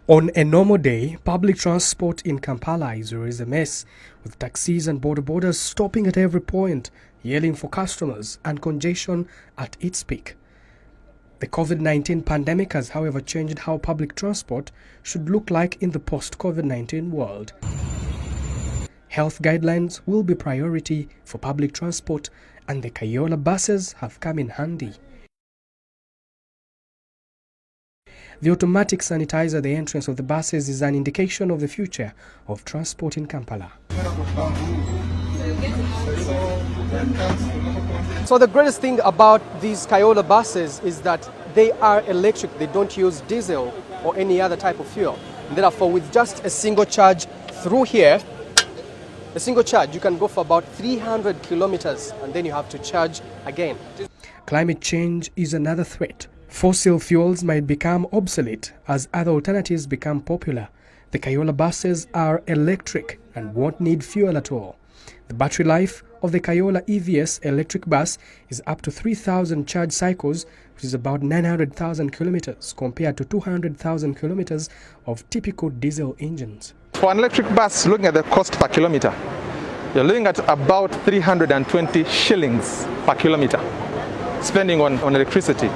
On a normal day, public transport in Kampala is always a mess, with taxis and boarders stopping at every point, yelling for customers and congestion at its peak. The COVID-19 pandemic has, however, changed how public transport should look like in the post-COVID-19 world. Health guidelines will be priority for public transport, and the Kayola buses have come in handy. The automatic sanitizer at the entrance of the buses is an indication of the future of transport in Kampala. So the greatest thing about these Kayola buses is that they are electric. They don't use diesel or any other type of fuel. And therefore, with just a single charge through here, a single charge, you can go for about 300 kilometers and then you have to charge again. Climate change is another threat. Fossil fuels might become obsolete as other alternatives become popular. The Kayola buses are electric and won't need fuel at all. The battery life of the Kayola EVS electric bus is up to 3,000 charge cycles, which is about 900,000 kilometers compared to 200,000 kilometers of typical diesel engines. For an electric bus, looking at the cost per kilometer, you're looking at about 320 shillings per kilometer, spending on electricity.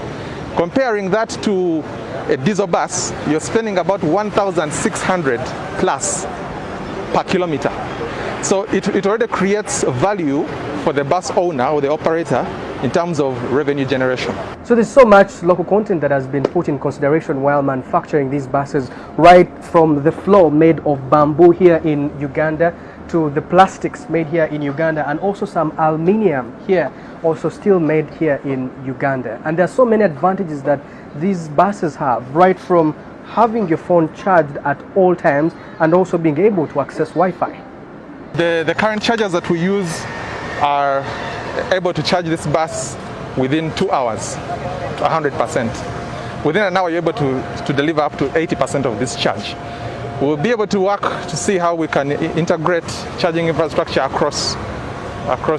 Comparing that to a diesel bus, you're spending about 1,600 plus per kilometer. So it already creates value for the bus owner or the operator in terms of revenue generation. So there's so much local content that has been put in consideration while manufacturing these buses, right from the floor made of bamboo here in Uganda to the plastics made here in Uganda, and also some aluminium here also still made here in Uganda. And there are so many advantages that these buses have, right from having your phone charged at all times and also being able to access Wi-Fi. The current chargers that we use are able to charge this bus within 2 hours to 100%. Within an hour, you're able to deliver up to 80% of this charge. We'll be able to work to see how we can integrate charging infrastructure across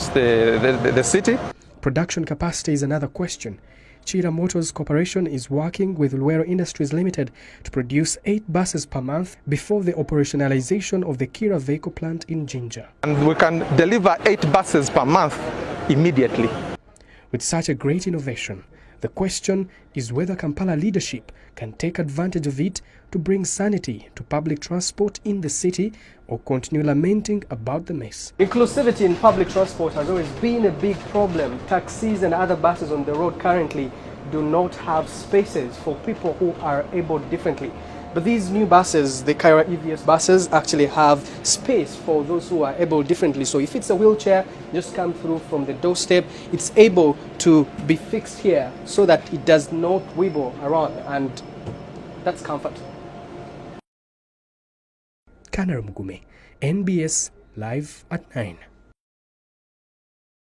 the city. Production capacity is another question. Chira Motors Corporation is working with Luero Industries Limited to produce 8 buses per month before the operationalization of the Kira vehicle plant in Jinja. And we can deliver 8 buses per month immediately. With such a great innovation, the question is whether Kampala leadership can take advantage of it to bring sanity to public transport in the city or continue lamenting about the mess. Inclusivity in public transport has always been a big problem. Taxis and other buses on the road currently do not have spaces for people who are able differently. But these new buses, the Kayola EVS buses, actually have space for those who are able differently. So if it's a wheelchair, just come through from the doorstep, it's able to be fixed here so that it does not wibble around, and that's comfort. Kanara Mugume, NBS Live at 9.